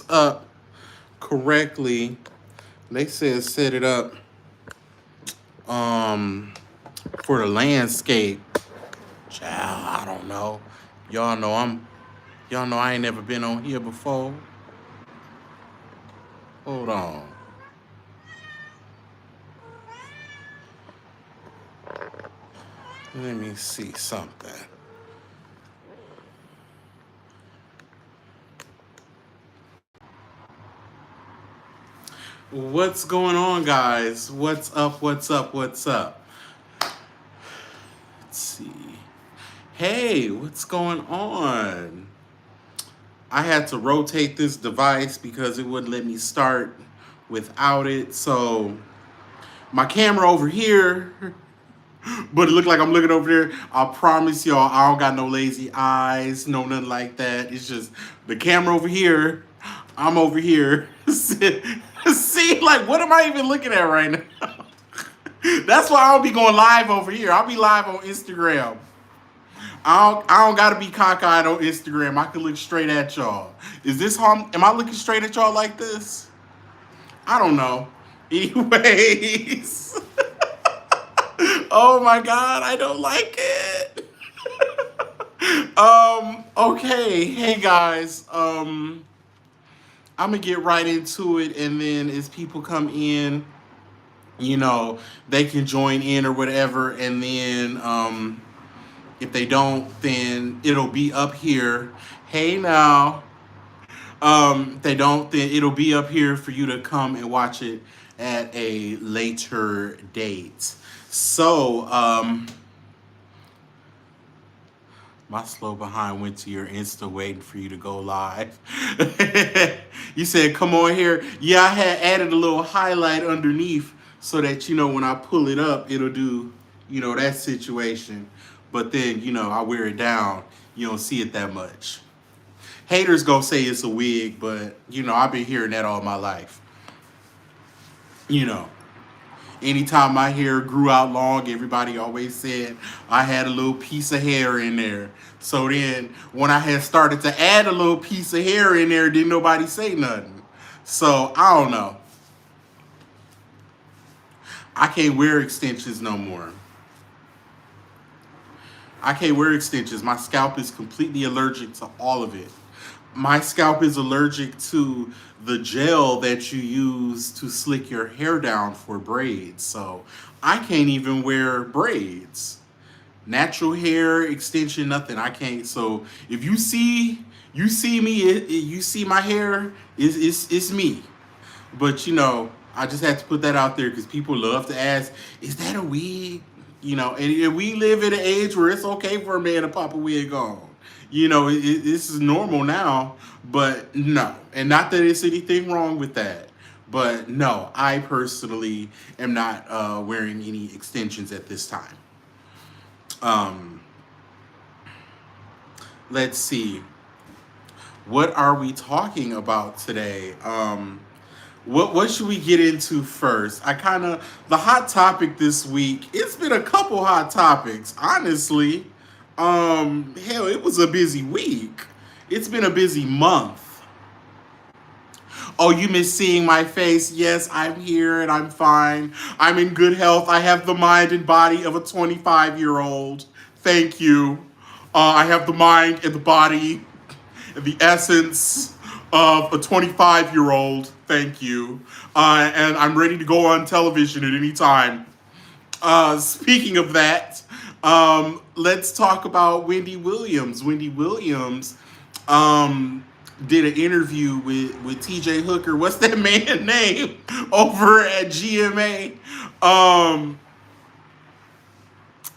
up correctly. They said set it up um for the landscape. Child, I don't know. Y'all know I'm y'all know I ain't never been on here before. Hold on. Let me see something. What's going on, guys? What's up? What's up? What's up? Let's see. Hey, what's going on? I had to rotate this device because it wouldn't let me start without it. So my camera over here, but it looked like I'm looking over there. I promise y'all, I don't got no lazy eyes, no nothing like that. It's just the camera over here. I'm over here. See, like, what am I even looking at right now? That's why I'll be going live over here. I'll be live on Instagram. I don't gotta be cockeyed on Instagram. I can look straight at y'all. Is this how am I looking straight at y'all like this? I don't know. Anyways. Oh my god, I don't like it. Okay. Hey guys. I'm gonna get right into it, and then as people come in, you know, they can join in or whatever, and then if they don't, then it'll be up here. Hey now. If they don't, then it'll be up here for you to come and watch it at a later date. So, my slow behind went to your Insta waiting for you to go live. You said, come on here. Yeah, I had added a little highlight underneath so that, when I pull it up, it'll do, that situation. But then, I wear it down. You don't see it that much. Haters gonna say it's a wig, but, I've been hearing that all my life. You know. Anytime my hair grew out long, everybody always said I had a little piece of hair in there. So then when I had started to add a little piece of hair in there, didn't nobody say nothing. So I don't know. I can't wear extensions no more. I can't wear extensions. My scalp is completely allergic to all of it. My scalp is allergic to the gel that you use to slick your hair down for braids. So I can't even wear braids. Natural hair extension, nothing. I can't. So if you see me, you see my hair, it's me. But I just had to put that out there because people love to ask, is that a wig? And we live in an age where it's okay for a man to pop a wig on. This is normal now, but no. And not that it's anything wrong with that. But no, I personally am not wearing any extensions at this time. Um, let's see. What are we talking about today? What should we get into first? The hot topic this week. It's been a couple hot topics, honestly. Hell, it was a busy week. It's been a busy month. Oh, you miss seeing my face? Yes, I'm here and I'm fine. I'm in good health. I have the mind and body of a 25-year-old. Thank you. I have the mind and the body and the essence of a 25-year-old. Thank you. And I'm ready to go on television at any time. Speaking of that, let's talk about Wendy Williams. Wendy Williams did an interview with TJ Hooker. What's that man's name over at GMA?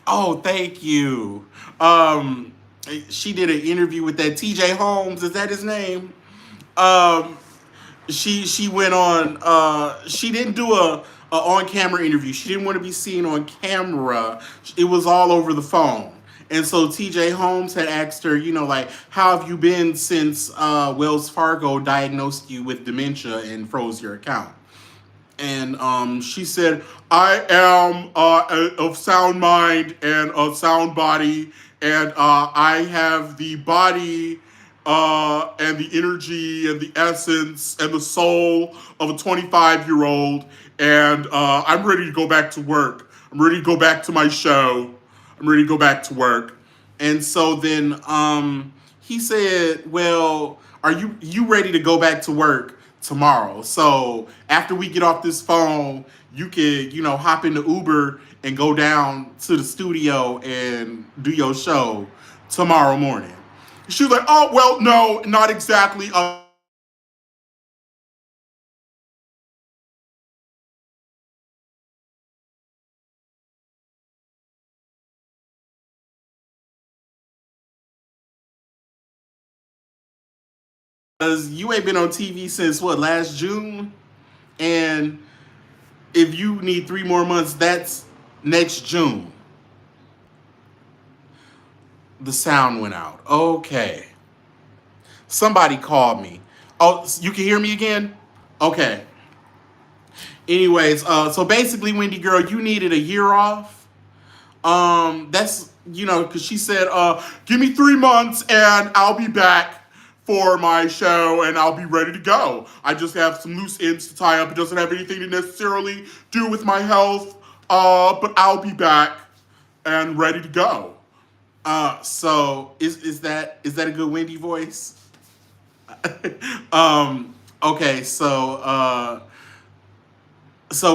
Oh, thank you. She did an interview with that TJ Holmes. Is that his name? Um, she went on. She didn't do a on camera interview. She didn't want to be seen on camera. It was all over the phone. And so TJ Holmes had asked her, like, how have you been since Wells Fargo diagnosed you with dementia and froze your account? And she said, I am of sound mind and a sound body, and I have the body and the energy and the essence and the soul of a 25-year-old. And I'm ready to go back to work. I'm ready to go back to my show. I'm ready to go back to work. And so then he said, "Well, are you ready to go back to work tomorrow? So after we get off this phone, you could hop into Uber and go down to the studio and do your show tomorrow morning." She was like, "Oh, well, no, not exactly. Because you ain't been on TV since what, last June? And if you need 3 more months, that's next June." The sound went out. Okay. Somebody called me. Oh, you can hear me again? Okay. Anyways, so basically, Wendy girl, you needed a year off. That's because she said, give me 3 months and I'll be back for my show and I'll be ready to go. I just have some loose ends to tie up. It doesn't have anything to necessarily do with my health, but I'll be back and ready to go. So is that a good Wendy voice? Okay, so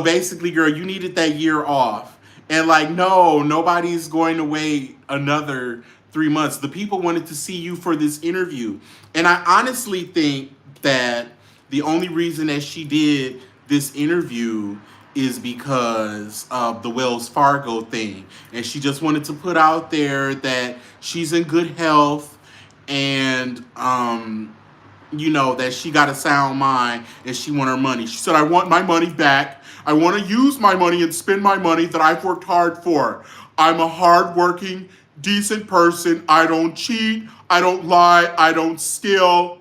basically, girl, you needed that year off. And like, no, nobody's going to wait another 3 months. The people wanted to see you for this interview. And I honestly think that the only reason that she did this interview is because of the Wells Fargo thing. And she just wanted to put out there that she's in good health and that she got a sound mind and she want her money. She said, "I want my money back. I want to use my money and spend my money that I've worked hard for. I'm a hardworking, decent person. I don't cheat. I don't lie. I don't steal.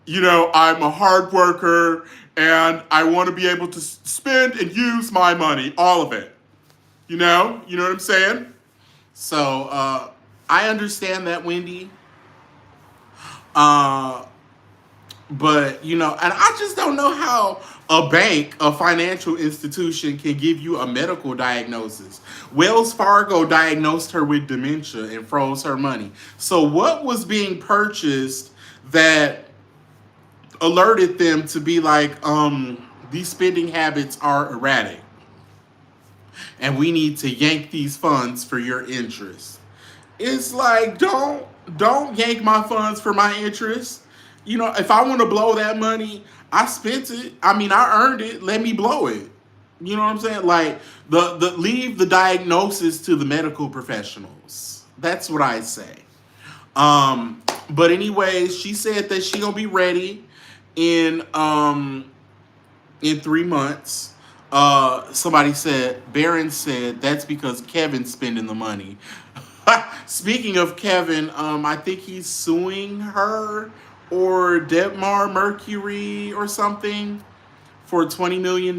I'm a hard worker and I want to be able to spend and use my money, all of it. You know what I'm saying?" So I understand that, Wendy. Uh, But, and I just don't know how a bank, a financial institution, can give you a medical diagnosis. Wells Fargo diagnosed her with dementia and froze her money. So, what was being purchased that alerted them to be like, these spending habits are erratic and we need to yank these funds for your interest? It's like, don't yank my funds for my interest. If I want to blow that money, I spent it. I mean, I earned it. Let me blow it. You know what I'm saying? Like, the leave the diagnosis to the medical professionals. That's what I say. But anyways, she said that she gonna be ready in 3 months. Somebody said, Barron said that's because Kevin's spending the money. Speaking of Kevin, I think he's suing her or Debmar Mercury or something for $20 million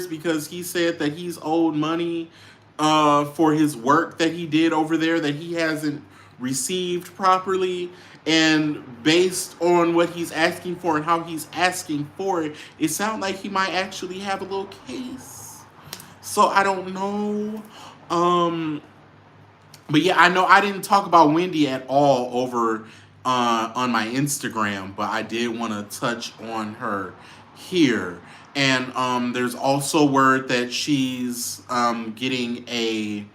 because he said that he's owed money for his work that he did over there that he hasn't received properly. And based on what he's asking for and how he's asking for it, it sounds like he might actually have a little case. So I don't know. But yeah, I know I didn't talk about Wendy at all over on my Instagram, but I did want to touch on her here. And there's also word that she's getting a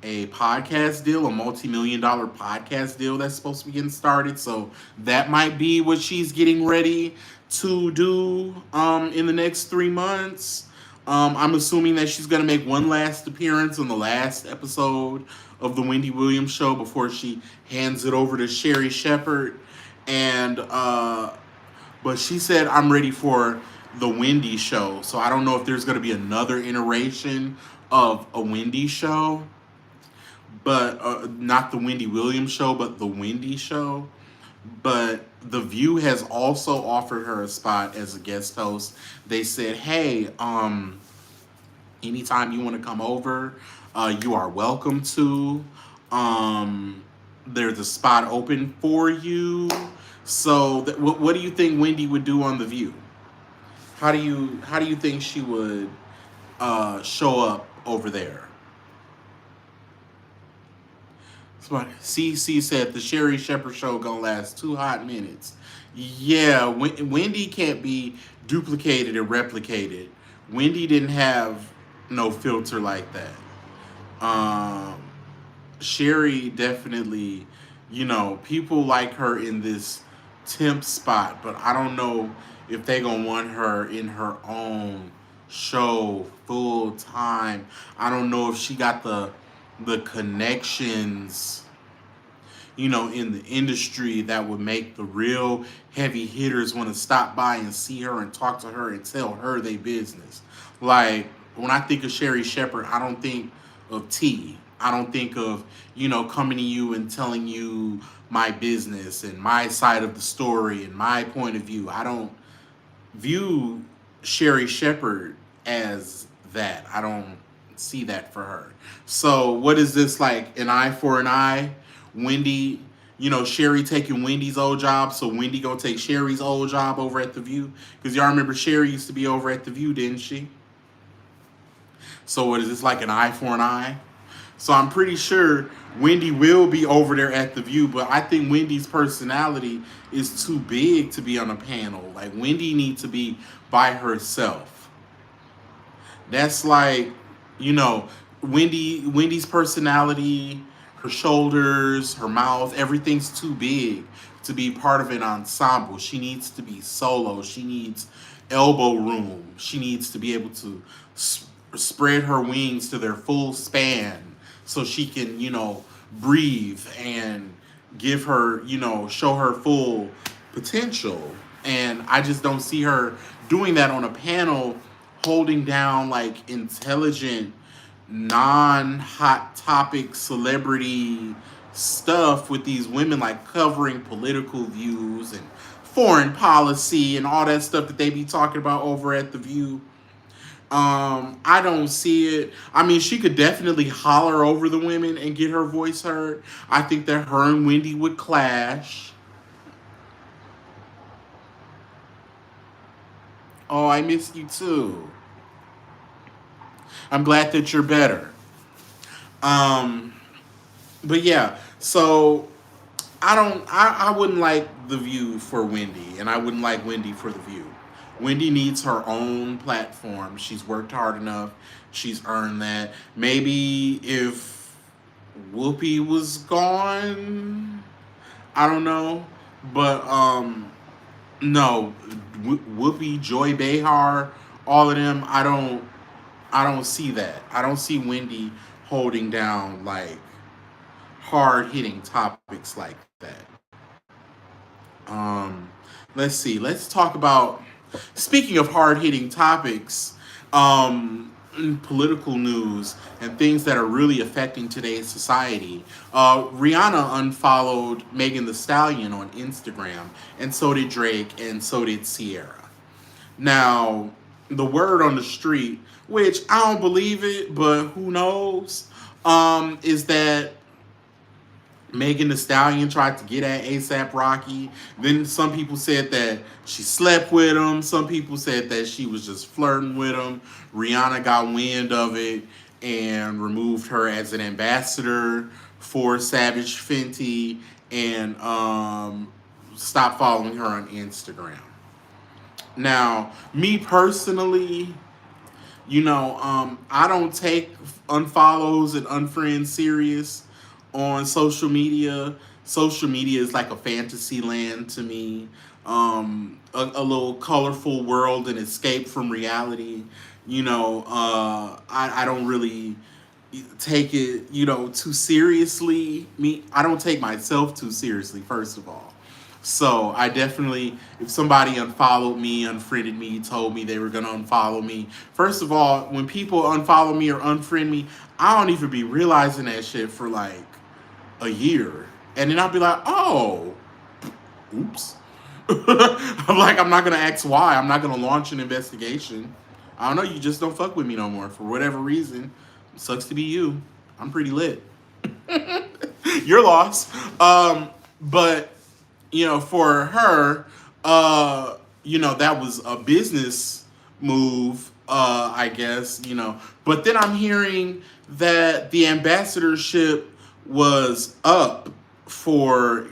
podcast deal, a multi-million-dollar podcast deal that's supposed to be getting started. So that might be what she's getting ready to do in the next 3 months. I'm assuming that she's going to make one last appearance on the last episode of the Wendy Williams show before she hands it over to Sherry Shepherd. And but she said, "I'm ready for the Wendy show." So I don't know if there's going to be another iteration of a Wendy show, but not the Wendy Williams show, but the Wendy show. But The View has also offered her a spot as a guest host. They said, "Hey, anytime you want to come over, you are welcome to." there's a spot open for you. So, what do you think Wendy would do on The View? How do you think she would show up over there? CC said the Sherry Shepherd show gonna last 2 hot minutes. Yeah, Wendy can't be duplicated and replicated. Wendy didn't have no filter like that. Um, Sherry definitely, people like her in this temp spot, but I don't know if they gonna want her in her own show full time. I don't know if she got the connections, in the industry that would make the real heavy hitters want to stop by and see her and talk to her and tell her they business. Like when I think of Sherry Shepherd, I don't think of T. I don't think of, coming to you and telling you my business and my side of the story and my point of view. I don't view Sherry Shepherd as that. I don't see that for her. So what is this, like an eye for an eye? Wendy, Sherry taking Wendy's old job, so Wendy gonna take Sherry's old job over at The View? Because y'all remember Sherry used to be over at The View, didn't she? So what is this, like an eye for an eye? So I'm pretty sure Wendy will be over there at The View, but I think Wendy's personality is too big to be on a panel. Like Wendy needs to be by herself. That's like, Wendy's personality, her shoulders, her mouth, everything's too big to be part of an ensemble. She needs to be solo. She needs elbow room. She needs to be able to spread her wings to their full span so she can, breathe and give her, show her full potential. And I just don't see her doing that on a panel, holding down like intelligent, non-hot topic celebrity stuff with these women, like covering political views and foreign policy and all that stuff that they be talking about over at The View. I don't see it. I mean, she could definitely holler over the women and get her voice heard. I think that her and Wendy would clash. Oh, I miss you too. I'm glad that you're better. Um, but yeah, so I wouldn't like The View for Wendy, and I wouldn't like Wendy for The View. Wendy needs her own platform. She's worked hard enough. She's earned that. Maybe if Whoopi was gone, I don't know. But no, Whoopi, Joy Behar, all of them, I don't see that. I don't see Wendy holding down like hard hitting topics like that. Um, let's see. Let's talk about. Speaking of hard hitting topics, political news and things that are really affecting today's society. Rihanna unfollowed Megan Thee Stallion on Instagram, and so did Drake, and so did Sierra. Now, the word on the street, which I don't believe it, but who knows, is that Megan Thee Stallion tried to get at ASAP Rocky. Then some people said that she slept with him. Some people said that she was just flirting with him. Rihanna got wind of it and removed her as an ambassador for Savage Fenty and stopped following her on Instagram. Now, me personally, I don't take unfollows and unfriends serious on social media. Social media is like a fantasy land to me, a little colorful world, and escape from reality. I don't really take it, too seriously. I don't take myself too seriously, first of all. So I definitely, if somebody unfollowed me, unfriended me, told me they were gonna unfollow me. First of all, when people unfollow me or unfriend me, I don't even be realizing that shit for like a year, and then I'll be like, oh, oops. I'm not gonna ask why. I'm not gonna launch an investigation. I don't know. You just don't fuck with me no more for whatever reason. Sucks to be you. I'm pretty lit. Your loss. But for her, that was a business move, I guess, But then I'm hearing that the ambassadorship was up for,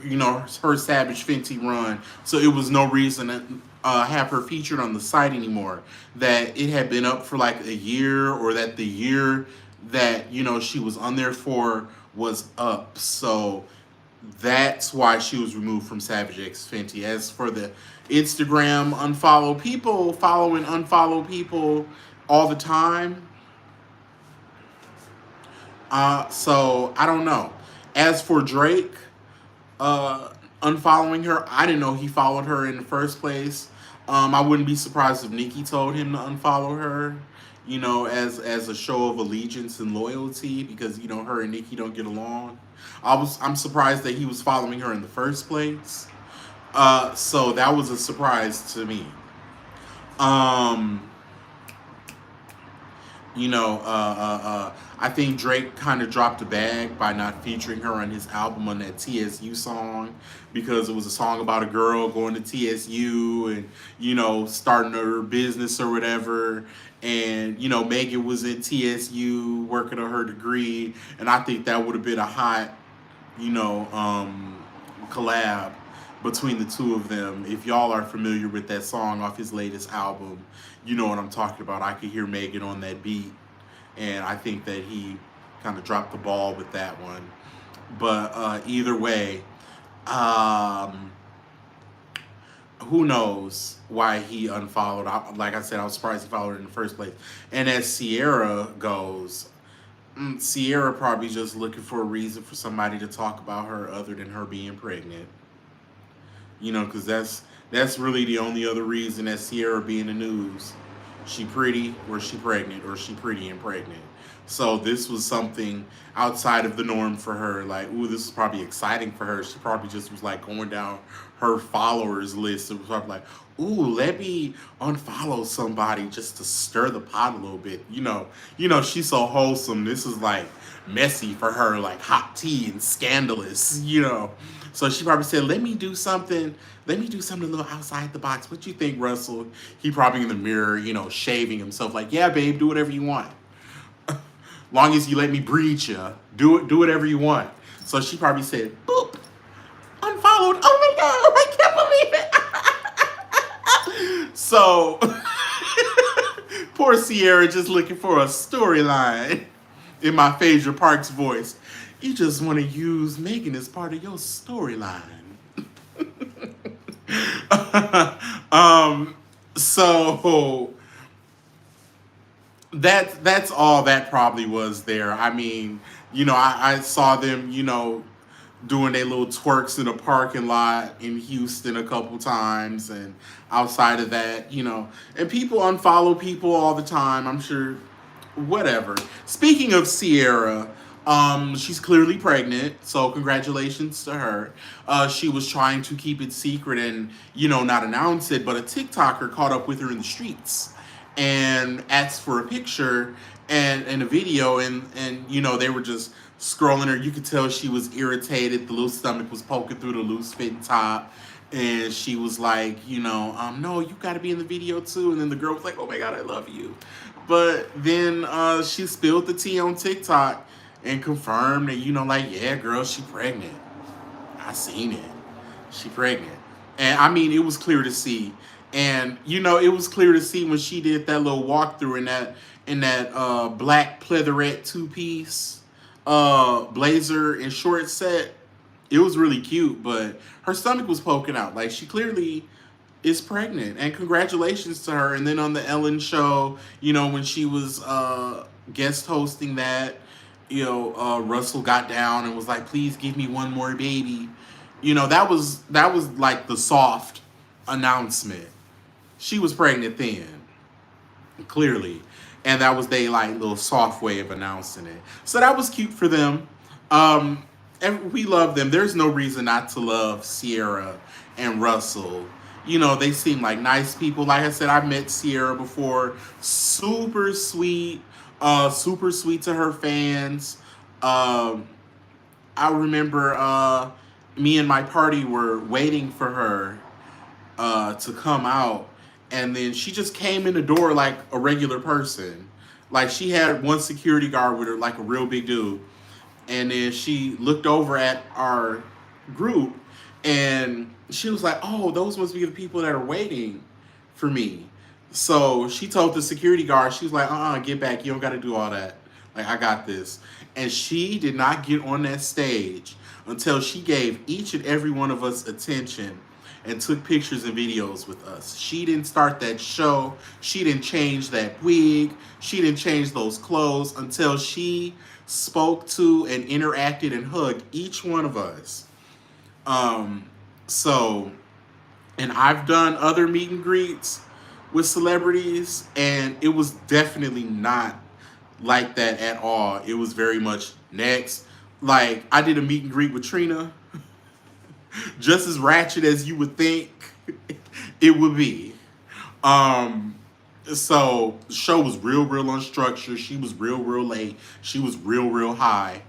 her Savage Fenty run. So it was no reason to have her featured on the site anymore. That it had been up for like a year, or that the year that, she was on there for was up. So that's why she was removed from Savage X Fenty. As for the Instagram unfollow people, follow and unfollow people all the time. So I don't know. As for Drake, unfollowing her, I didn't know he followed her in the first place. I wouldn't be surprised if Nicki told him to unfollow her. As a show of allegiance and loyalty, because her and Nicki don't get along. I'm surprised that he was following her in the first place. So that was a surprise to me. Um, I think Drake kind of dropped a bag by not featuring her on his album on that TSU song, because it was a song about a girl going to TSU and, starting her business or whatever. And, Megan was at TSU working on her degree. And I think that would have been a hot, collab between the two of them. If y'all are familiar with that song off his latest album, you know what I'm talking about. I could hear Megan on that beat, and I think that he kind of dropped the ball with that one. But either way, um, who knows why he unfollowed. Like I said, I was surprised he followed her in the first place. And as Sierra goes, Sierra probably just looking for a reason for somebody to talk about her other than her being pregnant. Because that's really the only other reason that Sierra be in the news. She pretty, or she pregnant, or she pretty and pregnant. So this was something outside of the norm for her. Like, ooh, this is probably exciting for her. She probably just was like going down her followers list. It was probably like, ooh, let me unfollow somebody just to stir the pot a little bit. She's so wholesome. This is like messy for her, like hot tea and scandalous. So she probably said, let me do something. Let me do something a little outside the box. What you think, Russell? He probably in the mirror, shaving himself. Like, yeah, babe, do whatever you want. Long as you let me breed you, do whatever you want. So she probably said, boop, unfollowed. Oh my God, I can't believe it. So poor Sierra just looking for a storyline. In my Phaedra Parks voice, you just want to use Megan as part of your storyline. So that's all that probably was there. I mean, I saw them, doing their little twerks in a parking lot in Houston a couple times, and outside of that, and people unfollow people all the time. I'm sure, whatever. Speaking of Sierra, she's clearly pregnant, so congratulations to her. She was trying to keep it secret and, not announce it, but a TikToker caught up with her in the streets and asked for a picture and a video, and they were just scrolling her. You could tell she was irritated. The little stomach was poking through the loose fitting top. And she was like, no, you got to be in the video too. And then the girl was like, oh my God, I love you. But then she spilled the tea on TikTok and confirmed that, yeah, girl, she pregnant. I seen it. She pregnant. And I mean, it was clear to see. And, it was clear to see when she did that little walkthrough in that black pleatherette two-piece blazer and short set. It was really cute, but her stomach was poking out. Like, she clearly is pregnant. And congratulations to her. And then on the Ellen show, when she was guest hosting that, Russell got down and was like, please give me one more baby. That was like the soft announcement. She was pregnant then, clearly. And that was their like little soft way of announcing it. So that was cute for them. And we love them. There's no reason not to love Sierra and Russell. They seem like nice people. Like I said, I met Sierra before. Super sweet to her fans. I remember me and my party were waiting for her to come out, and then she just came in the door like a regular person. Like she had one security guard with her, like a real big dude, and then she looked over at our group, and she was like, "Oh, those must be the people that are waiting for me." So she told the security guard, she was like, get back. You don't got to do all that. Like, I got this. And she did not get on that stage until she gave each and every one of us attention and took pictures and videos with us. She didn't start that show. She didn't change that wig. She didn't change those clothes until she spoke to and interacted and hugged each one of us. So, and I've done other meet and greets with celebrities, and it was definitely not like that at all. It was very much next. Like, I did a meet and greet with Trina, just as ratchet as you would think it would be. So the show was real unstructured. She was real late. She was real high.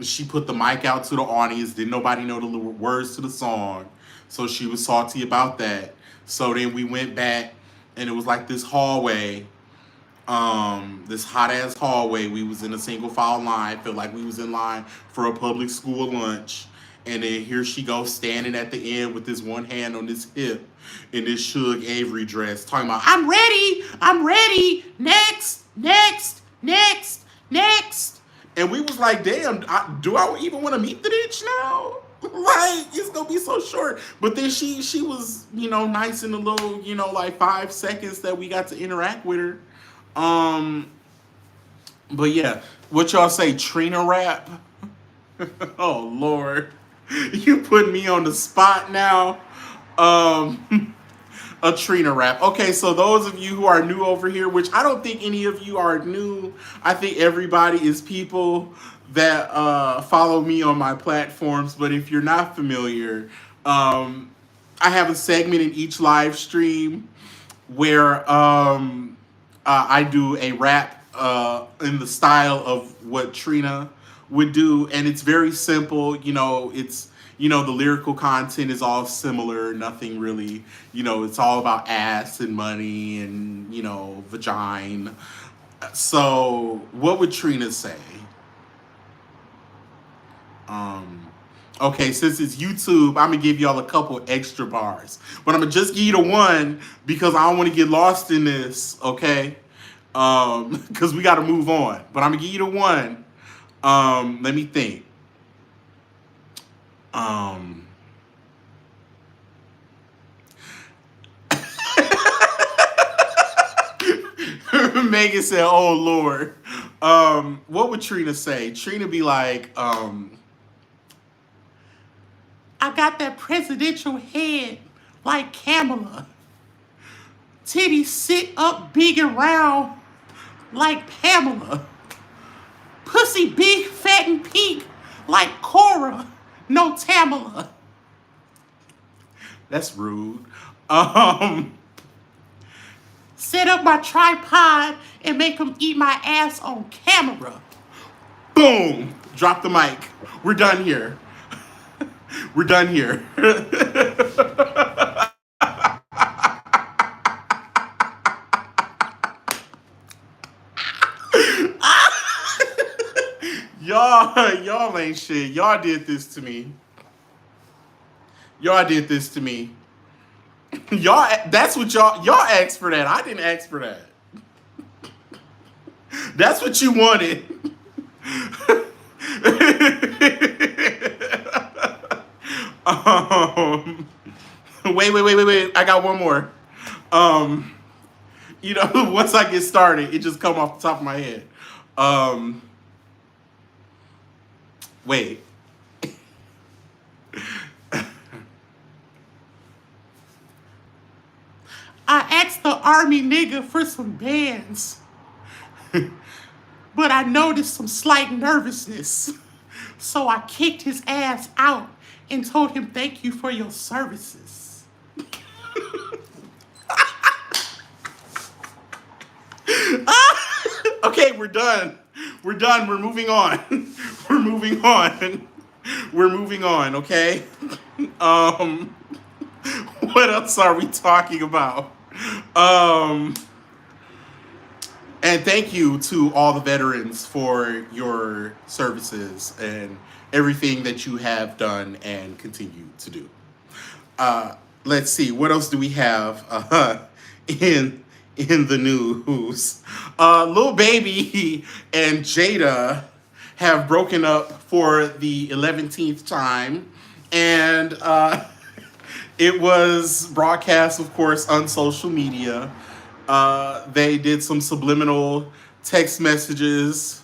She put the mic out to the audience. Didn't nobody know the words to the song, so she was salty about that. So then we went back, and it was like this hallway, this hot ass hallway. We was in a single file line. Felt like we was in line for a public school lunch. And then here she goes standing at the end with this one hand on this hip in this Suge Avery dress, talking about, I'm ready, next. And we was like, damn, do I even want to meet the bitch now? Like, it's gonna be so short. But then she was, nice in the little, like 5 seconds that we got to interact with her. But yeah, what y'all say, Trina rap? Oh Lord, you put me on the spot now. A Trina rap. Okay, so those of you who are new over here, which I don't think any of you are new, I think everybody is people that follow me on my platforms. But if you're not familiar, I have a segment in each live stream where I do a rap in the style of what Trina would do, and it's very simple. It's the lyrical content is all similar. Nothing really, it's all about ass and money and vagina. So, what would Trina say? Okay, since it's YouTube, I'm gonna give y'all a couple extra bars, but I'm gonna just give you the one because I don't want to get lost in this. Okay, because we got to move on. But I'm gonna give you the one. Let me think. Megan said, "Oh Lord." What would Trina say? Trina be like, I got that presidential head like Kamala. Titties sit up big and round like Pamela. Pussy big, fat, and pink like Cora. No Tamala. That's rude. Set up my tripod and make them eat my ass on camera. Boom! Drop the mic. We're done here. We're done here. Y'all ain't shit. Y'all did this to me. That's what y'all asked for that. I didn't ask for that. That's what you wanted. Wait. I got one more. Once I get started, it just come off the top of my head. Wait. I asked the army nigga for some bands, but I noticed some slight nervousness. So I kicked his ass out and told him thank you for your services. Okay, we're done. We're moving on. we're moving on. We're moving on, okay? Um, what else are we talking about? Um, and thank you to all the veterans for your services and everything that you have done and continue to do. Uh, let's see, what else do we have in in the news? Lil Baby and Jada have broken up for the 11th time, and it was broadcast, of course, on social media. They did some subliminal text messages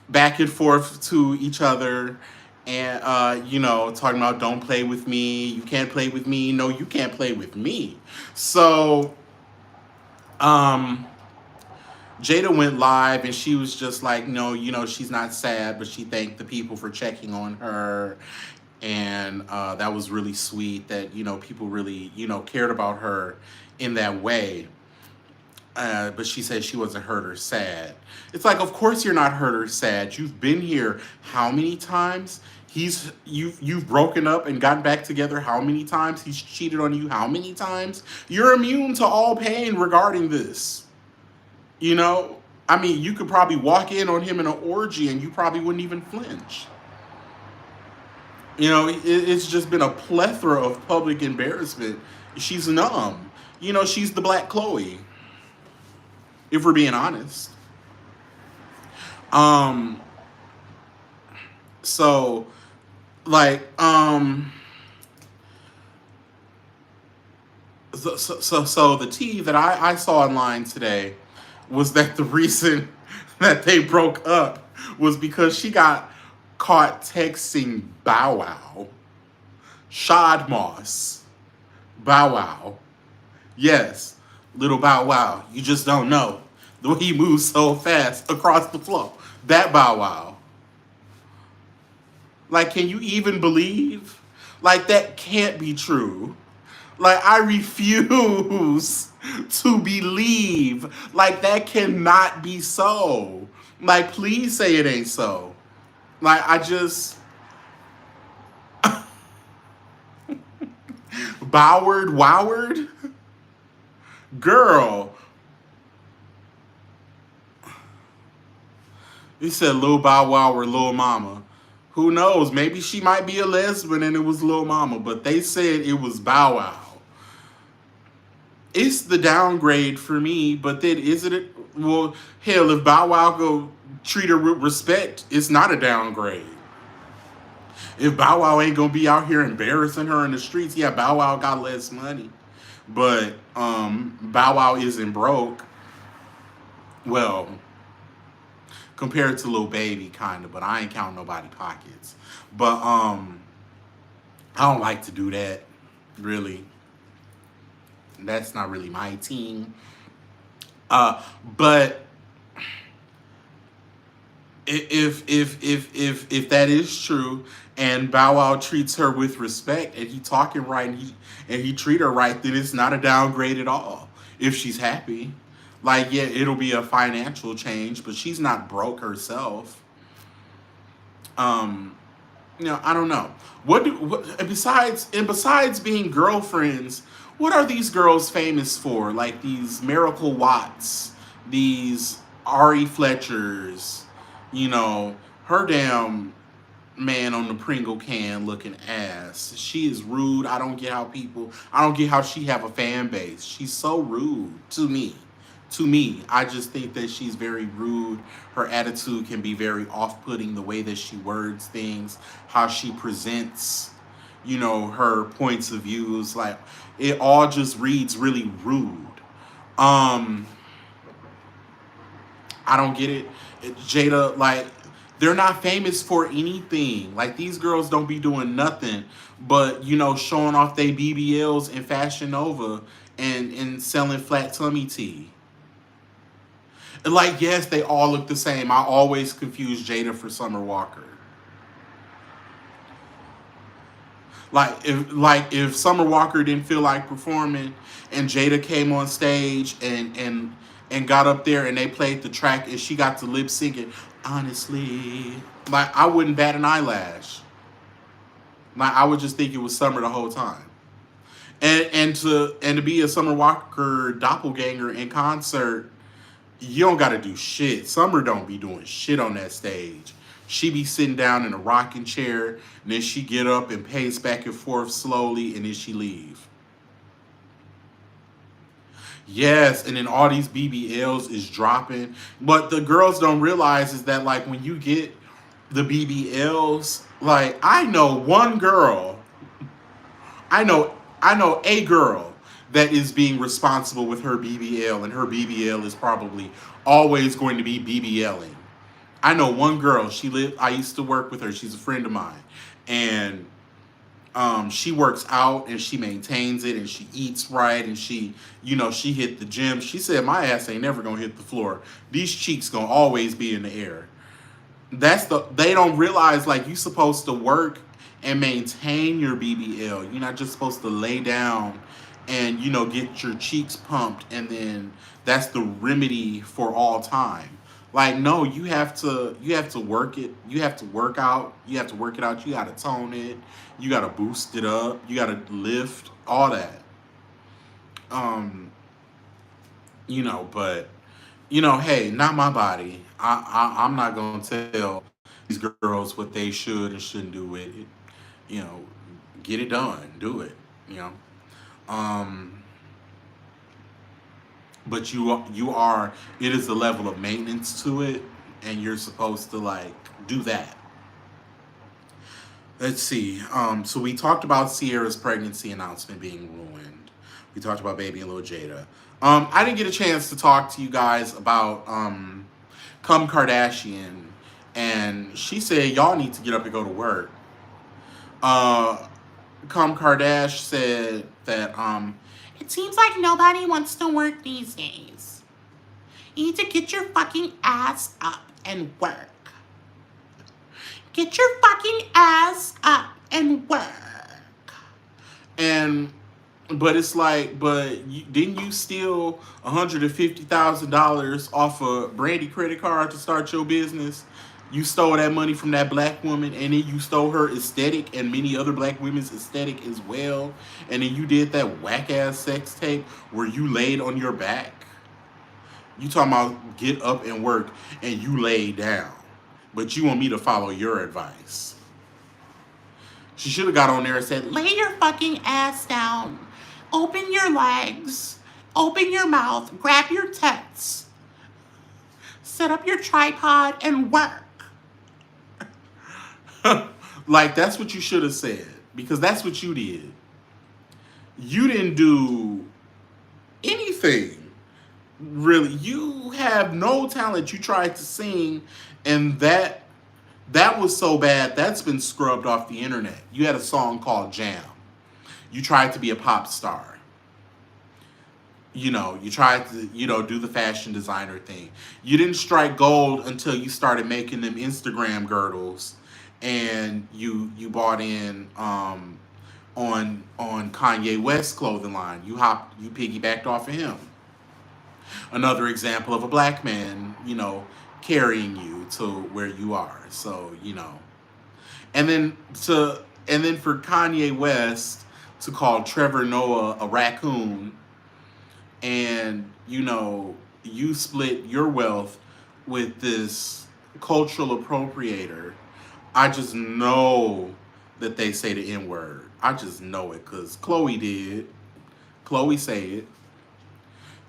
back and forth to each other, and talking about don't play with me, you can't play with me, no, you can't play with me. So um Jada went live and she was just like, no, she's not sad, but she thanked the people for checking on her. And that was really sweet that, people really, cared about her in that way. But she said she wasn't hurt or sad. It's like, of course you're not hurt or sad. You've been here how many times? You've broken up and gotten back together how many times? He's cheated on you how many times? You're immune to all pain regarding this. You know, I mean, you could probably walk in on him in an orgy and you probably wouldn't even flinch. It's just been a plethora of public embarrassment. She's numb. She's the Black Chloe, if we're being honest. Um, so like so the tea that I saw online today was that the reason that they broke up was because she got caught texting Bow Wow, Shad Moss, Bow Wow. Yes, little Bow Wow. You just don't know the way he moves so fast across the floor. That Bow Wow. Like, can you even believe? Like, that can't be true. Like, I refuse to believe. Like, that cannot be so. Like, please say it ain't so. Like, I just. Boward Woward? Girl. You said Lil Bow Wow or Lil Mama. Who knows? Maybe she might be a lesbian and it was Lil Mama, but they said it was Bow Wow. It's the downgrade for me, but then isn't it? Well, hell, if Bow Wow go treat her with respect, it's not a downgrade. If Bow Wow ain't gonna be out here embarrassing her in the streets, yeah, Bow Wow got less money. But Bow Wow isn't broke. Well, compared to Lil Baby, kind of, but I ain't counting nobody pockets. But I don't like to do that, really. That's not really my team. But if that is true, and Bow Wow treats her with respect, and he talking right, and he treat her right, then it's not a downgrade at all. If she's happy, like, yeah, it'll be a financial change, but she's not broke herself. Um, I don't know. And besides being girlfriends, what are these girls famous for? Like these Miracle Watts, these Ari Fletchers, her damn man on the Pringle can looking ass. She is rude. I don't get how she have a fan base. She's so rude to me. To me, I just think that she's very rude. Her attitude can be very off-putting, the way that she words things, how she presents, her points of views. Like, it all just reads really rude. Um, I don't get it. Jada, like, they're not famous for anything. Like, these girls don't be doing nothing but, showing off their BBLs and Fashion Nova and selling flat tummy tea. And like, yes, they all look the same. I always confuse Jada for Summer Walker. Like if Summer Walker didn't feel like performing and Jada came on stage and got up there and they played the track and she got to lip sync it. Honestly, Like I wouldn't bat an eyelash. Like I would just think it was Summer the whole time. And to be a Summer Walker doppelganger in concert, you don't got to do shit. Summer don't be doing shit on that stage. She be sitting down in a rocking chair, and then she get up and pace back and forth slowly, and then she leave. Yes, and then all these BBLs is dropping. But the girls don't realize is that like when you get the BBLs, like I know a girl that is being responsible with her BBL, and her BBL is probably always going to be BBLing. I know one girl. She lived. I used to work with her. She's a friend of mine, and she works out and she maintains it and she eats right and she hit the gym. She said my ass ain't never gonna hit the floor. These cheeks gonna always be in the air. They don't realize like you supposed to work and maintain your BBL. You're not just supposed to lay down and get your cheeks pumped and then that's the remedy for all time. Like no, you have to work it. You have to work out. You have to work it out. You got to tone it. You got to boost it up. You got to lift all that. Um, but hey, not my body. I'm not gonna tell these girls what they should and shouldn't do with it. You know, get it done, do it. You know, um, but you are. It is a level of maintenance to it, and you're supposed to like do that. Let's see. So we talked about Sierra's pregnancy announcement being ruined. We talked about Baby and Lil Jada. I didn't get a chance to talk to you guys about Come Kardashian, and she said y'all need to get up and go to work. Uh, Come Kardashian said that it seems like nobody wants to work these days. You need to get your fucking ass up and work. Get your fucking ass up and work. And but it's like, didn't you steal $150,000 off a Brandy credit card to start your business? You stole that money from that black woman, and then you stole her aesthetic and many other black women's aesthetic as well. And then you did that whack ass sex tape where you laid on your back. You talking about get up and work, and you laid down, but you want me to follow your advice. She should have got on there and said, lay your fucking ass down. Open your legs. Open your mouth. Grab your tits. Set up your tripod and work. Like, that's what you should have said. Because that's what you did. You didn't do anything. Really. You have no talent. You tried to sing, and that was so bad, that's been scrubbed off the internet. You had a song called Jam. You tried to be a pop star. You tried to, do the fashion designer thing. You didn't strike gold until you started making them Instagram girdles and you bought in on Kanye West clothing line. You piggybacked off of him. Another example of a black man, carrying you to where you are. So, And then for Kanye West to call Trevor Noah a raccoon, and you split your wealth with this cultural appropriator. I just know that they say the N-word. I just know it because Chloe did. Chloe say it.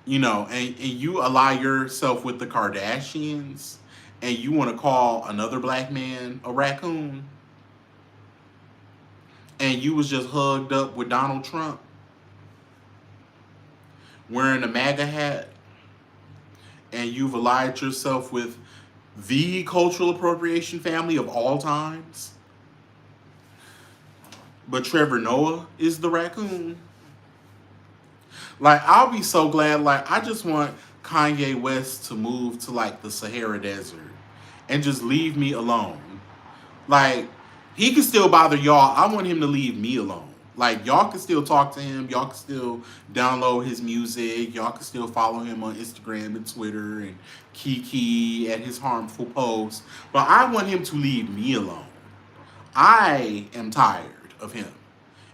And you ally yourself with the Kardashians, and you want to call another black man a raccoon, and you was just hugged up with Donald Trump, wearing a MAGA hat, and you've allied yourself with the cultural appropriation family of all times. But Trevor Noah is the raccoon. Like, I'll be so glad. Like, I just want Kanye West to move to, like, the Sahara Desert and just leave me alone. Like, he can still bother y'all. I want him to leave me alone. Like, y'all can still talk to him. Y'all can still download his music. Y'all can still follow him on Instagram and Twitter and Kiki at his harmful posts. But I want him to leave me alone. I am tired of him.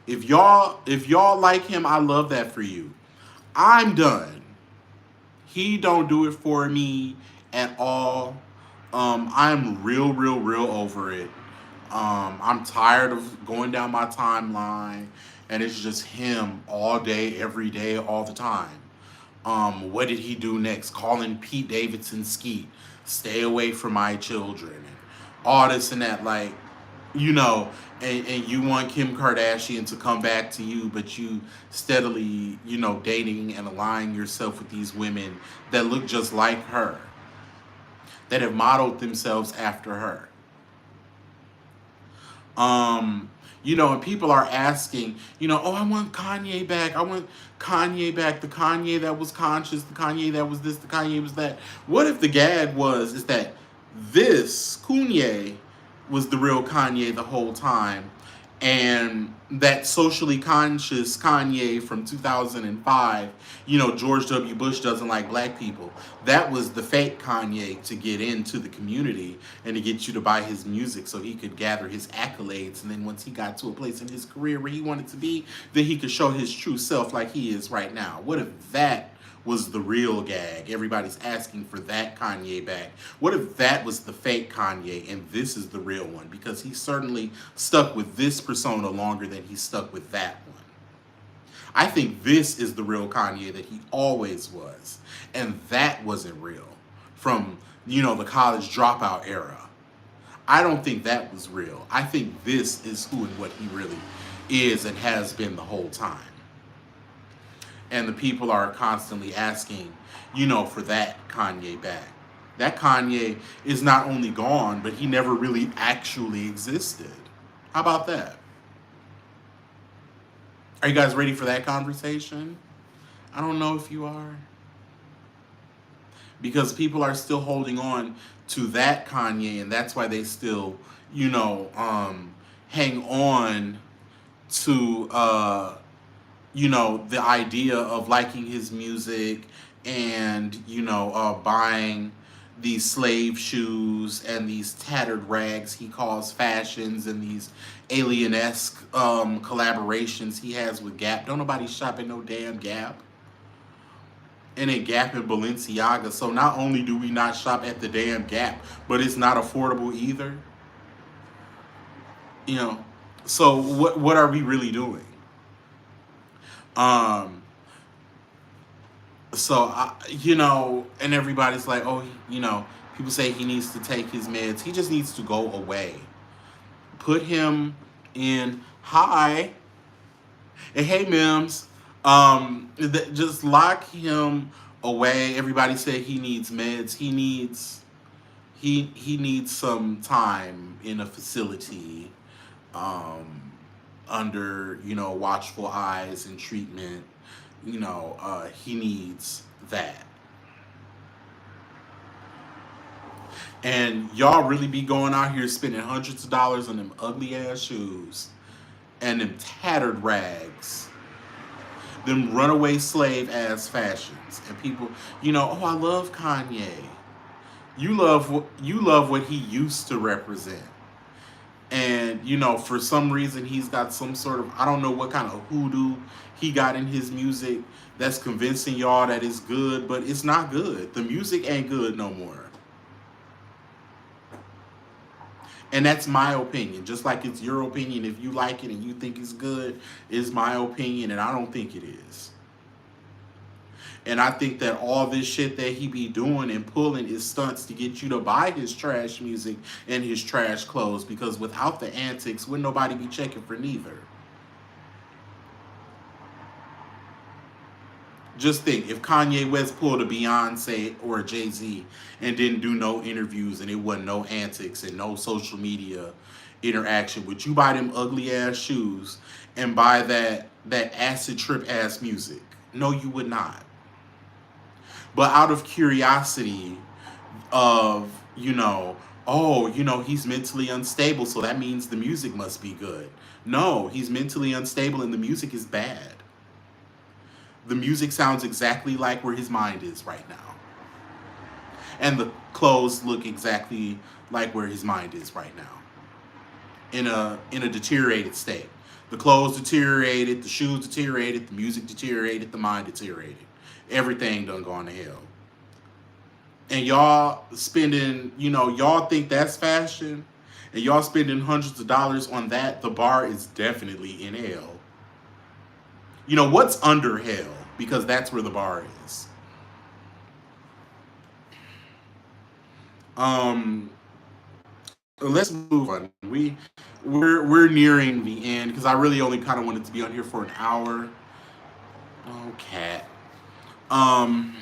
If y'all like him, I love that for you. I'm done. He don't do it for me at all. I'm real over it. I'm tired of going down my timeline and it's just him all day, every day, all the time. What did he do next? Calling Pete Davidson Skeet. Stay away from my children. And all this and that. Like, you know, and you want Kim Kardashian to come back to you, but you steadily, dating and aligning yourself with these women that look just like her, that have modeled themselves after her. And people are asking, oh, I want Kanye back. I want Kanye back. The Kanye that was conscious, the Kanye that was this, the Kanye was that. What if the gag is that this Kanye was the real Kanye the whole time, and that socially conscious Kanye from 2005, George W. Bush doesn't like black people. That was the fake Kanye to get into the community and to get you to buy his music so he could gather his accolades. And then once he got to a place in his career where he wanted to be, then he could show his true self like he is right now. What if that was the real gag? Everybody's asking for that Kanye back. What if that was the fake Kanye and this is the real one? Because he certainly stuck with this persona longer than he stuck with that one. I think this is the real Kanye that he always was. And that wasn't real from, the college dropout era. I don't think that was real. I think this is who and what he really is and has been the whole time. And the people are constantly asking, for that Kanye back. That Kanye is not only gone, but he never really actually existed. How about that? Are you guys ready for that conversation? I don't know if you are. Because people are still holding on to that Kanye, and that's why they still, hang on to the idea of liking his music and, buying these slave shoes and these tattered rags he calls fashions and these alien-esque collaborations he has with Gap. Don't nobody shop at no damn Gap. And then Gap and Balenciaga. So not only do we not shop at the damn Gap, but it's not affordable either. So what are we really doing? Um, and everybody's like, oh, people say he needs to take his meds. He just needs to go away. Put him in high. And hey, Mims, just lock him away. Everybody said he needs meds. He needs some time in a facility. Under watchful eyes and treatment. He needs that. And y'all really be going out here spending hundreds of dollars on them ugly ass shoes and them tattered rags, them runaway slave ass fashions. And people, oh, I love Kanye. You love what he used to represent. And, for some reason, he's got some sort of, I don't know what kind of hoodoo he got in his music that's convincing y'all that it's good, but it's not good. The music ain't good no more. And that's my opinion. Just like it's your opinion. If you like it and you think it's good, it's my opinion, and I don't think it is. And I think that all this shit that he be doing and pulling is stunts to get you to buy his trash music and his trash clothes, because without the antics, would nobody be checking for neither. Just think, if Kanye West pulled a Beyonce or a Jay-Z and didn't do no interviews and it wasn't no antics and no social media interaction, would you buy them ugly ass shoes and buy that acid trip ass music? No, you would not. But out of curiosity of, oh, he's mentally unstable, so that means the music must be good. No, he's mentally unstable and the music is bad. The music sounds exactly like where his mind is right now. And the clothes look exactly like where his mind is right now. In a deteriorated state. The clothes deteriorated, the shoes deteriorated, the music deteriorated, the mind deteriorated. Everything done gone to hell. And y'all spending, y'all think that's fashion, and y'all spending hundreds of dollars on that, the bar is definitely in hell. What's under hell? Because that's where the bar is. Um, let's move on. We're nearing the end because I really only kind of wanted to be on here for an hour. Oh, cat. Um,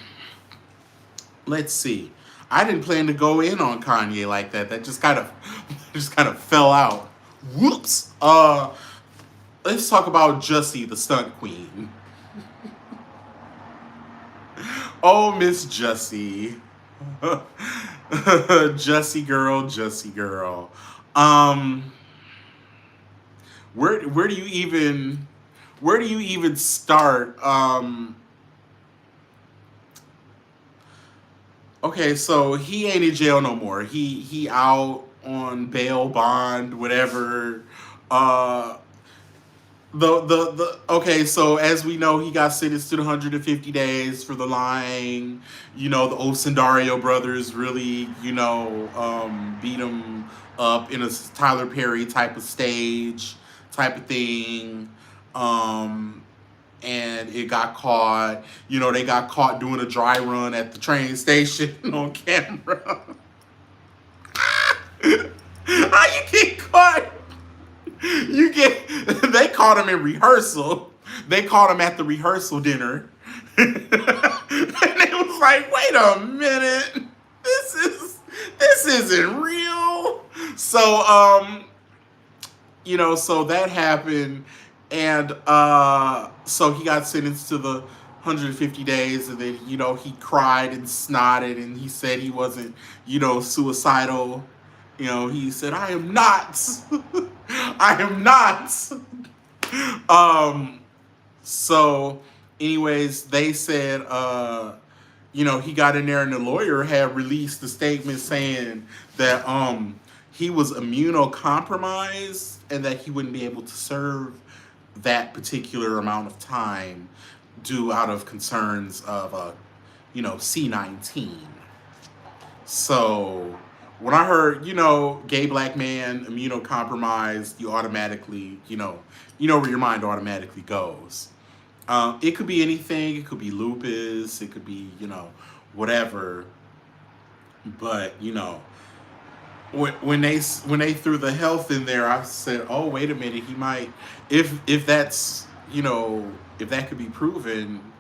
let's see. I didn't plan to go in on Kanye like that. That just kind of just kind of fell out. Whoops. Let's talk about Jussie, the stunt queen. Oh, Miss Jussie. Jussie girl, Jussie girl. Um, where do you even start? Okay, so he ain't in jail no more. He out on bail, bond, whatever. Uh, the okay, so as we know, he got sentenced to the 150 days for the lying. The Osendario brothers really, beat him up in a Tyler Perry type of stage, type of thing. Um, and it got caught. They got caught doing a dry run at the train station on camera. How you get caught? You get they caught him in rehearsal. They caught him at the rehearsal dinner. And it was like, wait a minute. This isn't real. So that happened, and so he got sentenced to the 150 days, and then he cried and snotted, and he said he wasn't suicidal. He said, I am not. I am not. um so anyways, they said he got in there, and the lawyer had released a statement saying that he was immunocompromised and that he wouldn't be able to serve that particular amount of time due out of concerns of C-19. So when I heard, gay black man, immunocompromised, you automatically, where your mind automatically goes. It could be anything. It could be lupus. It could be, whatever. But when they threw the health in there, I said, oh, wait a minute, he might, if that's if that could be proven,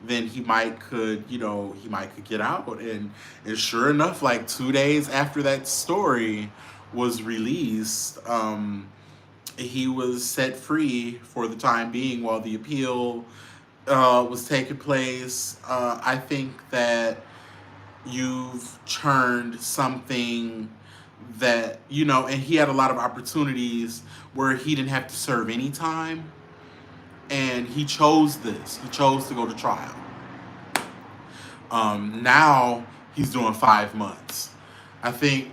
then he might could get out. And sure enough, like 2 days after that story was released, he was set free for the time being while the appeal was taking place. I think that you've turned something that and he had a lot of opportunities where he didn't have to serve any time, and he chose this. He chose to go to trial. Now he's doing 5 months. I think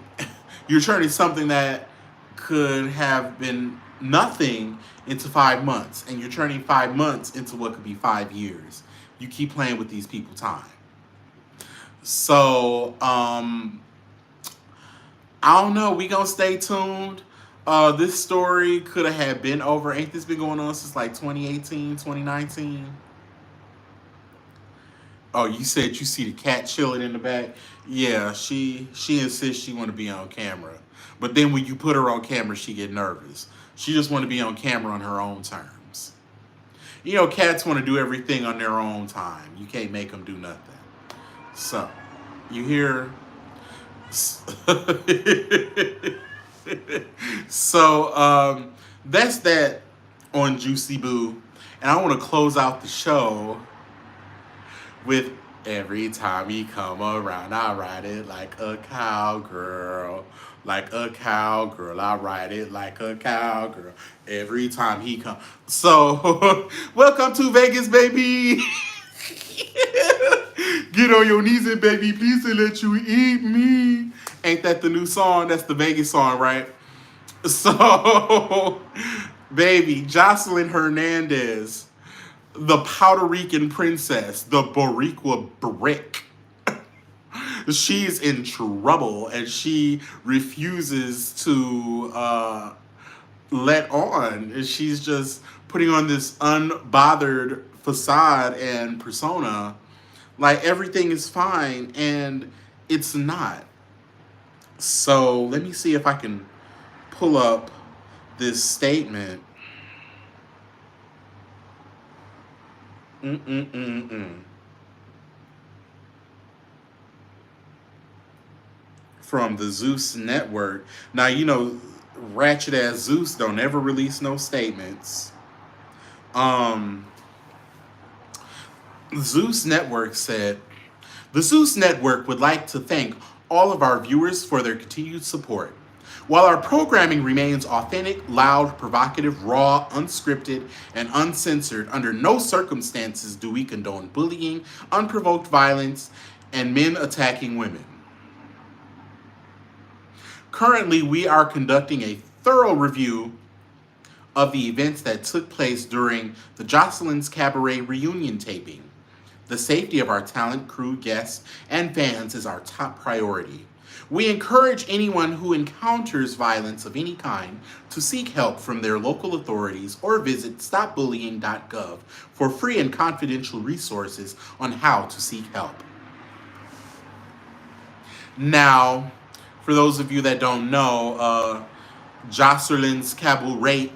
you're turning something that could have been nothing into 5 months, and you're turning 5 months into what could be 5 years. You keep playing with these people time. So I don't know. We gonna stay tuned. This story could have had been over. Ain't this been going on since like 2018, 2019? Oh, you said you see the cat chilling in the back? Yeah, she insists she want to be on camera. But then when you put her on camera, she get nervous. She just want to be on camera on her own terms. Cats want to do everything on their own time. You can't make them do nothing. So, you hear? So, that's that on Juicy Boo. And I want to close out the show with Every time he come around, I ride it like a cowgirl. Like a cowgirl. I ride it like a cowgirl. Every time he come. So, welcome to Vegas, baby. Get on your knees and baby, please to let you eat me. Ain't that the new song? That's the Vegas song, right? So, baby, Jocelyn Hernandez, the Puerto Rican princess, the Boricua Brick. She's in trouble and she refuses to let on. And she's just putting on this unbothered facade and persona like everything is fine and it's not. So let me see if I can pull up this statement. Mm-mm-mm-mm. From the Zeus network. Now, ratchet ass Zeus don't ever release no statements. Um, Zeus Network said, the Zeus Network would like to thank all of our viewers for their continued support. While our programming remains authentic, loud, provocative, raw, unscripted, and uncensored, under no circumstances do we condone bullying, unprovoked violence, and men attacking women. Currently, we are conducting a thorough review of the events that took place during the Jocelyn's Cabaret reunion taping. The safety of our talent, crew, guests, and fans is our top priority. We encourage anyone who encounters violence of any kind to seek help from their local authorities or visit stopbullying.gov for free and confidential resources on how to seek help. Now, for those of you that don't know, Jocelyn's Cabaret,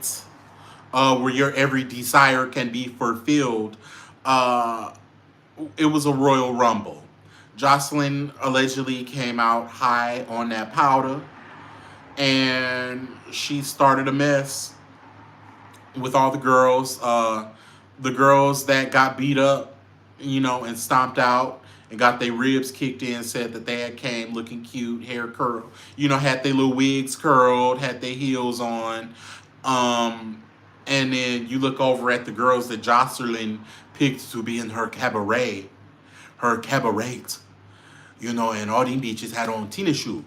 where your every desire can be fulfilled, it was a royal rumble. Jocelyn allegedly came out high on that powder and she started a mess with all the girls. The girls that got beat up, and stomped out and got their ribs kicked in said that they had came looking cute, hair curled, had their little wigs curled, had their heels on. And then you look over at the girls that Jocelyn picked to be in her cabaret, and all these bitches had on tennis shoes,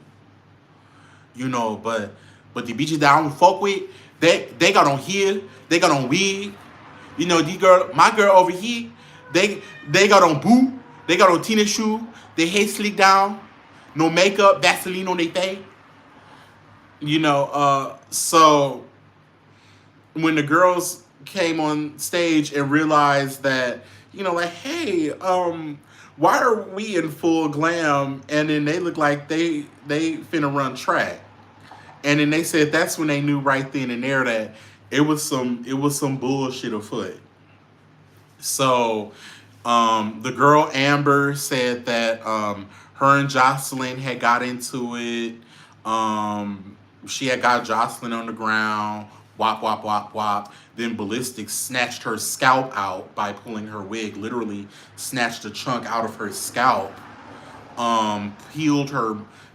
but the bitches that I don't fuck with, they got on heel, they got on wig, my girl over here, they got on boot, they got on tennis shoe, their hair slicked down, no makeup, Vaseline on their face, so when the girls came on stage and realized that, hey, why are we in full glam? And then they look like they finna run track. And then they said that's when they knew right then and there that it was some bullshit afoot. So the girl Amber said that her and Jocelyn had got into it. She had got Jocelyn on the ground. Wop, wop, wop, wop. Then Ballistic snatched her scalp out by pulling her wig. Literally snatched a chunk out of her scalp.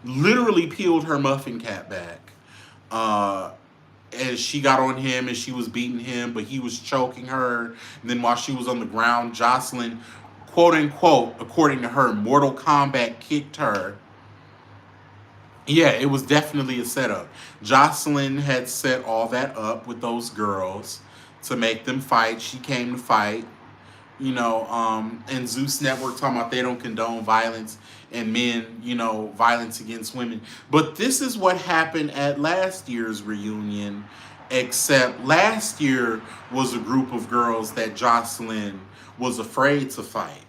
Literally peeled her muffin cap back. And she got on him and she was beating him, but he was choking her. And then while she was on the ground, Jocelyn, quote unquote, according to her, Mortal Kombat kicked her. Yeah, it was definitely a setup. Jocelyn had set all that up with those girls to make them fight. She came to fight, and Zeus Network talking about they don't condone violence and men, violence against women. But this is what happened at last year's reunion, except last year was a group of girls that Jocelyn was afraid to fight.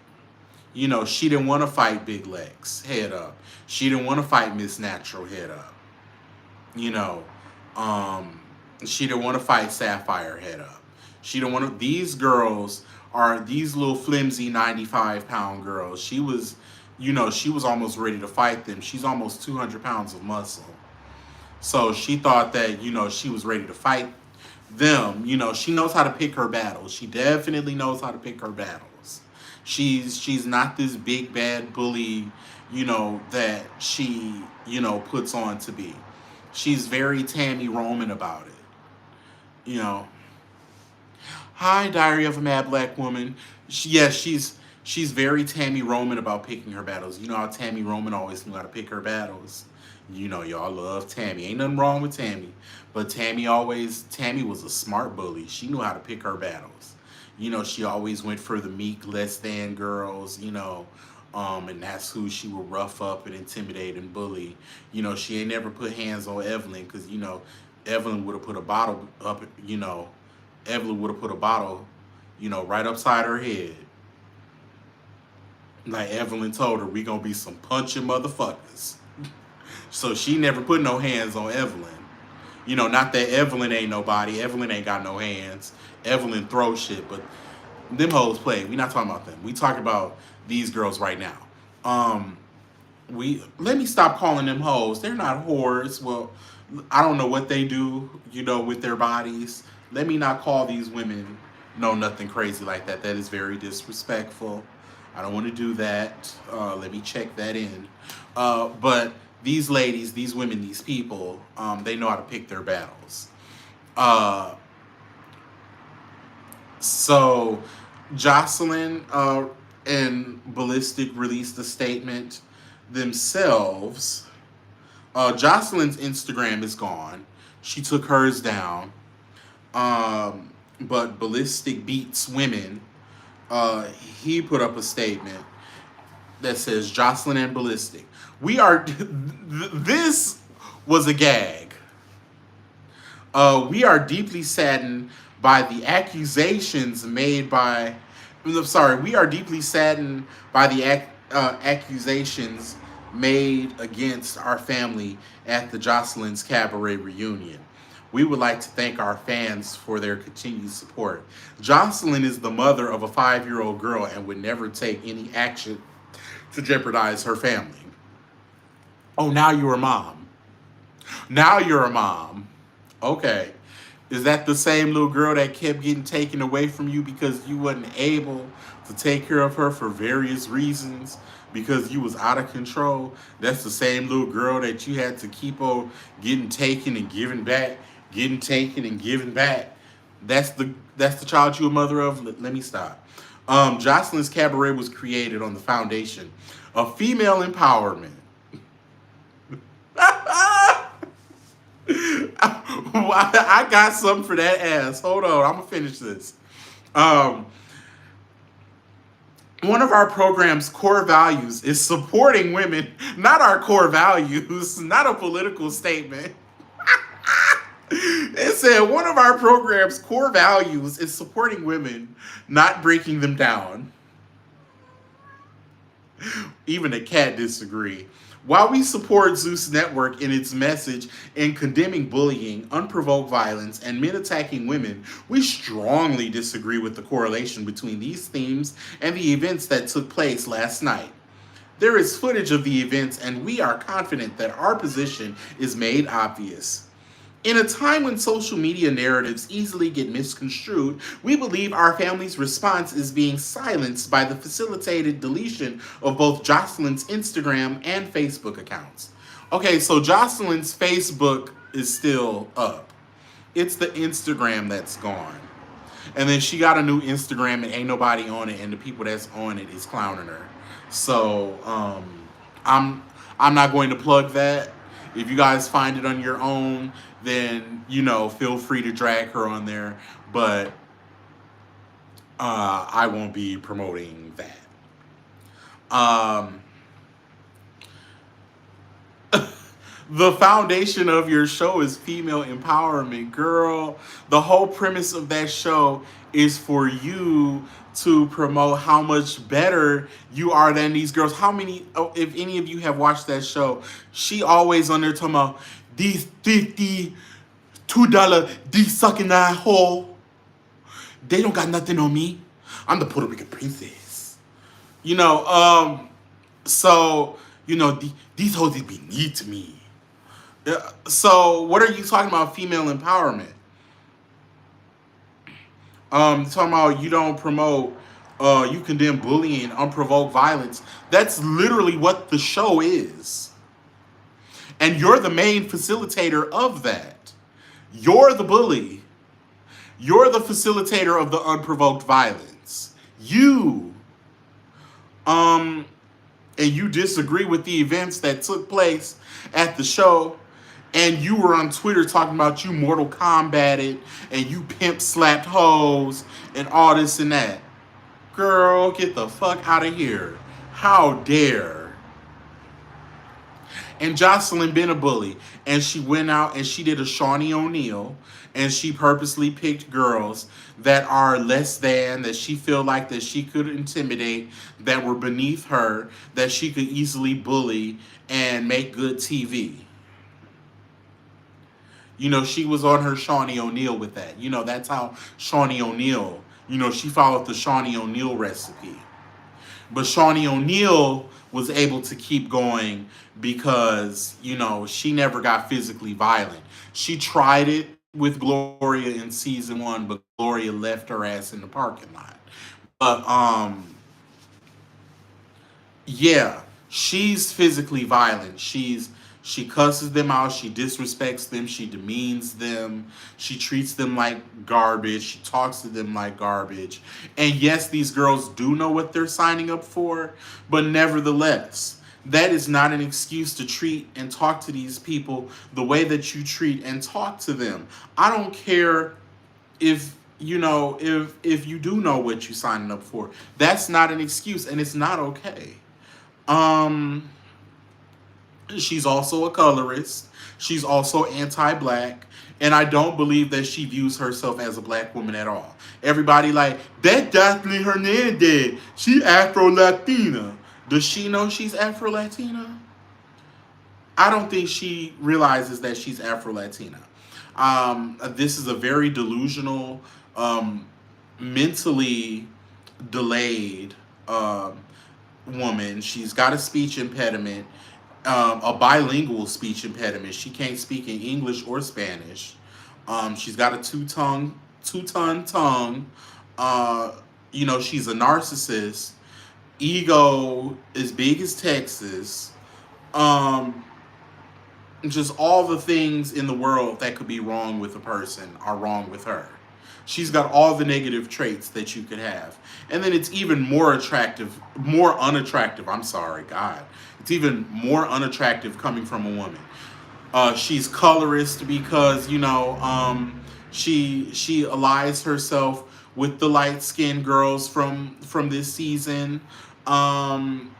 She didn't want to fight Big Lex, head up. She didn't want to fight Miss Natural, head up. She didn't want to fight Sapphire, head up. She didn't want to. These girls are these little flimsy 95-pound girls. She was, she was almost ready to fight them. She's almost 200 pounds of muscle. So she thought that, she was ready to fight them. She knows how to pick her battles. She definitely knows how to pick her battles. She's not this big bad bully, that she, puts on to be. She's very Tammy Roman about it. You know, Hi, Diary of a Mad Black Woman. Yes, she's very Tammy Roman about picking her battles. You know how Tammy Roman always knew how to pick her battles. Y'all love Tammy. Ain't nothing wrong with Tammy, but Tammy was a smart bully. She knew how to pick her battles. She always went for the meek, less than girls. And that's who she would rough up and intimidate and bully. She ain't never put hands on Evelyn because Evelyn would have put a bottle up. Evelyn would have put a bottle, right upside her head. Like Evelyn told her, we gonna be some punching motherfuckers. So she never put no hands on Evelyn. Not that Evelyn ain't nobody. Evelyn ain't got no hands. Evelyn throws shit, but them hoes play. We not talking about them. We talking about these girls right now. We Let me stop calling them hoes. They're not whores. Well, I don't know what they do, with their bodies. Let me not call these women nothing crazy like that. That is very disrespectful. I don't want to do that. Let me check that in. But these ladies, these women, these people, they know how to pick their battles. So Jocelyn and Ballistic released a statement themselves. Jocelyn's Instagram is gone. She took hers down. But Ballistic Beats Women, he put up a statement that says, Jocelyn and Ballistic, this was a gag. We are deeply saddened by the accusations made by, we are deeply saddened by the accusations made against our family at the Jocelyn's Cabaret reunion. We would like to thank our fans for their continued support. Jocelyn is the mother of a 5-year-old girl and would never take any action to jeopardize her family. Oh, now you're a mom. Now you're a mom. Okay. Is that the same little girl that kept getting taken away from you because you wasn't able to take care of her for various reasons? Because you was out of control? That's the same little girl that you had to keep on getting taken and giving back, getting taken and giving back. That's the child you a mother of? Let me stop. Jocelyn's Cabaret was created on the foundation of female empowerment. I got something for that ass. Hold on, I'm gonna finish this. One of our program's core values is supporting women, not our core values, not a political statement. It said one of our program's core values is supporting women, not breaking them down. Even a cat disagree. While we support Zeus Network in its message in condemning bullying, unprovoked violence, and men attacking women, we strongly disagree with the correlation between these themes and the events that took place last night. There is footage of the events, and we are confident that our position is made obvious. In a time when social media narratives easily get misconstrued, we believe our family's response is being silenced by the facilitated deletion of both Jocelyn's Instagram and Facebook accounts. Okay, so Jocelyn's Facebook is still up. It's the Instagram that's gone. And then she got a new Instagram and ain't nobody on it, and the people that's on it is clowning her. So I'm not going to plug that. If you guys find it on your own, then, feel free to drag her on there. But I won't be promoting that. The foundation of your show is female empowerment. Girl, the whole premise of that show is for you to promote how much better you are than these girls. If any of you have watched that show, she always on there talking about these $52 D-sucking that hole. They don't got nothing on me. I'm the Puerto Rican princess. These hoes be neat to me. So what are you talking about female empowerment? Talking about you don't promote You condemn bullying, unprovoked violence. That's literally what the show is. And you're the main facilitator of that. You're the bully. You're the facilitator of the unprovoked violence. You. Um, and you disagree with the events that took place at the show, and you were on Twitter talking about you Mortal Kombated and you pimp slapped hoes and all this and that. Girl, get the fuck out of here. How dare. And Jocelyn been a bully, and she went out and she did a Shawnee O'Neal, and she purposely picked girls that are less than, that she feel like that she could intimidate, that were beneath her, that she could easily bully and make good TV. You know, she was on her Shawnee O'Neal with that. You know, that's how Shawnee O'Neal, you know, she followed the Shawnee O'Neal recipe. But Shawnee O'Neal was able to keep going because, you know, she never got physically violent. She tried it with Gloria in season one, but Gloria left her ass in the parking lot. But yeah, she's physically violent. She cusses them out, she disrespects them, she demeans them, she treats them like garbage, she talks to them like garbage. And yes, these girls do know what they're signing up for, but nevertheless, that is not an excuse to treat and talk to these people the way that you treat and talk to them. I don't care if you know if you do know what you're signing up for. That's not an excuse, and it's not okay. Um, she's also a colorist. She's also anti-black, and I don't believe that she views herself as a black woman at all. Everybody like that Jocelyn Hernandez. She Afro Latina. Does she know she's Afro Latina? I don't think she realizes that she's Afro Latina. This is a very delusional, um, mentally delayed woman. She's got a speech impediment, a bilingual speech impediment. She can't speak in English or Spanish. She's got a two ton tongue. Uh, you know, she's a narcissist. Ego as big as Texas. Um, just all the things in the world that could be wrong with a person are wrong with her. She's got all the negative traits that you could have. And then it's even more attractive, more unattractive. I'm sorry, God. It's even more unattractive coming from a woman. She's colorist because, you know, she allies herself with the light skinned girls from this season.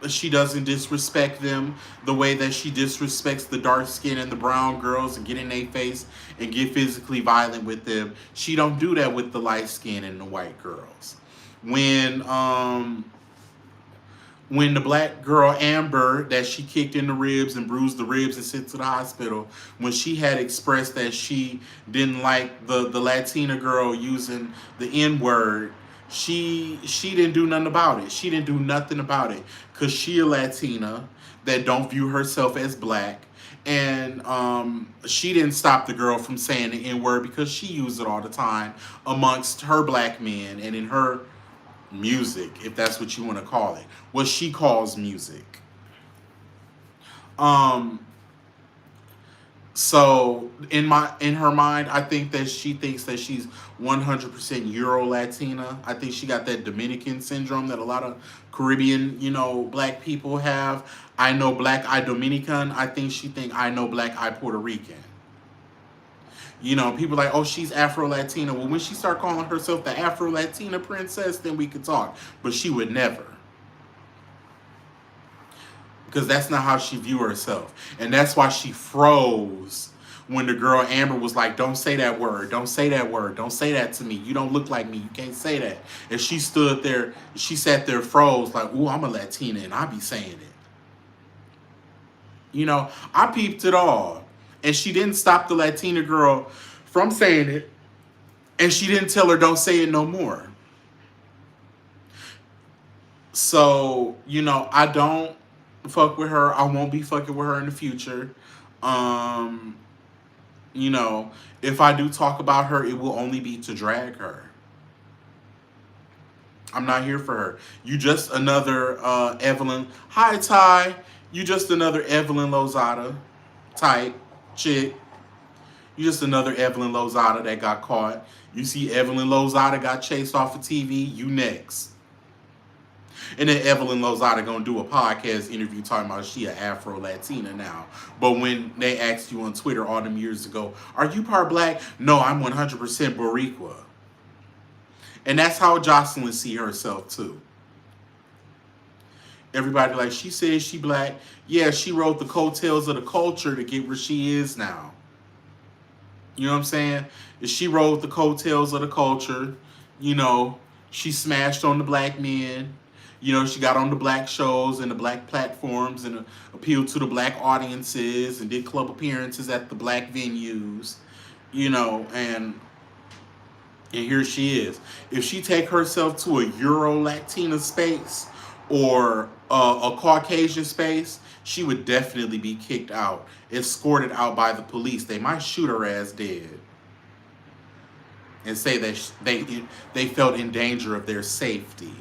She doesn't disrespect them the way that she disrespects the dark skin and the brown girls and get in their face and get physically violent with them. She don't do that with the light skin and the white girls. When when the black girl Amber that she kicked in the ribs and bruised the ribs and sent to the hospital, when she had expressed that she didn't like the Latina girl using the N word, she didn't do nothing about it. She didn't do nothing about it because she a Latina that don't view herself as black. And she didn't stop the girl from saying the N word because she used it all the time amongst her black men and in her music, if that's what you want to call it, what she calls music. Um, so in her mind, I think that she thinks that she's 100% Euro Latina. I think she got that Dominican syndrome that a lot of Caribbean, you know, black people have. I know black eye Dominican. I think she think I know black eye Puerto Rican. You know, people like, oh, she's Afro Latina. Well, when she start calling herself the Afro Latina princess, then we could talk. But she would never, because that's not how she view herself, and that's why she froze when the girl Amber was like, "Don't say that word. Don't say that word. Don't say that to me. You don't look like me. You can't say that." And she stood there. She sat there, froze, like, "Ooh, I'm a Latina, and I be saying it." You know, I peeped it all, and she didn't stop the Latina girl from saying it, and she didn't tell her don't say it no more. So, you know, I don't fuck with her. I won't be fucking with her in the future. Um, you know, if I do talk about her, it will only be to drag her. I'm not here for her. You just another Evelyn. Hi, Ty. You just another Evelyn Lozada type chick. You just another Evelyn Lozada that got caught. You see Evelyn Lozada got chased off of TV. You next. And then Evelyn Lozada gonna do a podcast interview talking about she a Afro Latina now. But when they asked you on Twitter all them years ago, are you part black? No, I'm 100% Boricua. And that's how Jocelyn see herself too. Everybody like, she says she black. Yeah, she rode the coattails of the culture to get where she is now. You know what I'm saying? She rode the coattails of the culture. You know, she smashed on the black men. You know, she got on the black shows and the black platforms and appealed to the black audiences and did club appearances at the black venues. You know, and here she is. If she take herself to a Euro Latina space or a Caucasian space, she would definitely be kicked out, escorted out by the police. They might shoot her ass dead and say that they felt in danger of their safety.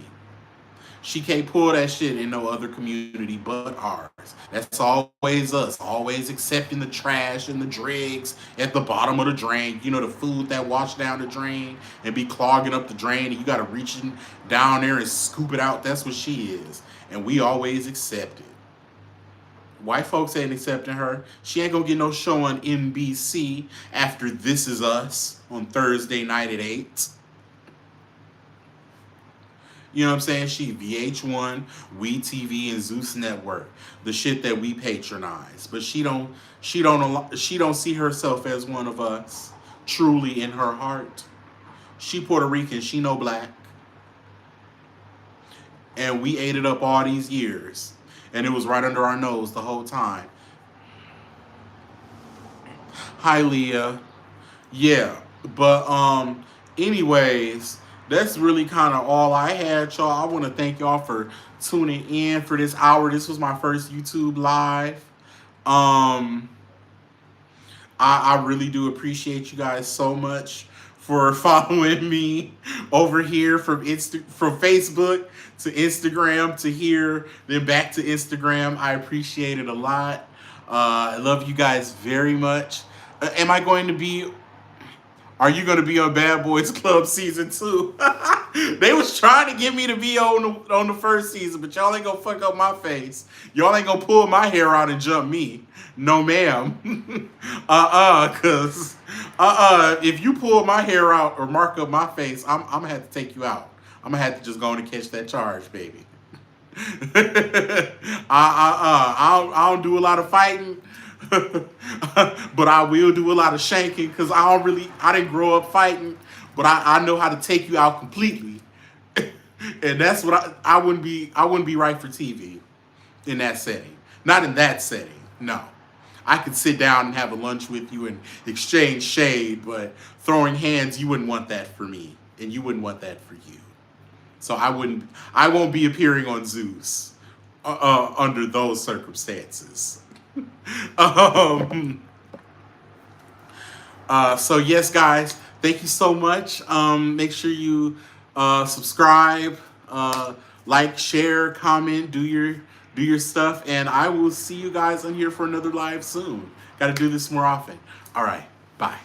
She can't pull that shit in no other community but ours. That's always us, always accepting the trash and the dregs at the bottom of the drain. You know, the food that wash down the drain and be clogging up the drain, and you got to reach down there and scoop it out. That's what she is. And we always accept it. White folks ain't accepting her. She ain't gonna get no show on NBC after This Is Us on Thursday night at 8. You know what I'm saying? She VH1, WeTV, and Zeus Network, the shit that we patronize. But she don't see herself as one of us, truly in her heart. She Puerto Rican, she no black. And we ate it up all these years. And it was right under our nose the whole time. Hi, Leah. Yeah, but anyways, that's really kind of all I had, y'all. I want to thank y'all for tuning in for this hour. This was my first YouTube live. I really do appreciate you guys so much for following me over here from Facebook to Instagram to here, then back to Instagram. I appreciate it a lot. I love you guys very much. Are you going to be on Bad Boys Club season 2? They was trying to get me to be on the first season, but y'all ain't going to fuck up my face. Y'all ain't going to pull my hair out and jump me. No, ma'am. Cause if you pull my hair out or mark up my face, I'm going to have to take you out. I'm going to have to just go on and catch that charge, baby. I don't do a lot of fighting. But I will do a lot of shanking because I didn't grow up fighting, but I know how to take you out completely. And that's what I wouldn't be right for TV in that setting. Not in that setting, no. I could sit down and have a lunch with you and exchange shade, but throwing hands, you wouldn't want that for me, and you wouldn't want that for you. So I won't be appearing on Zeus under those circumstances. So yes, guys, thank you so much. Make sure you subscribe, like, share, comment, do your stuff, and I will see you guys on here for another live soon. Got to do this more often. All right, bye.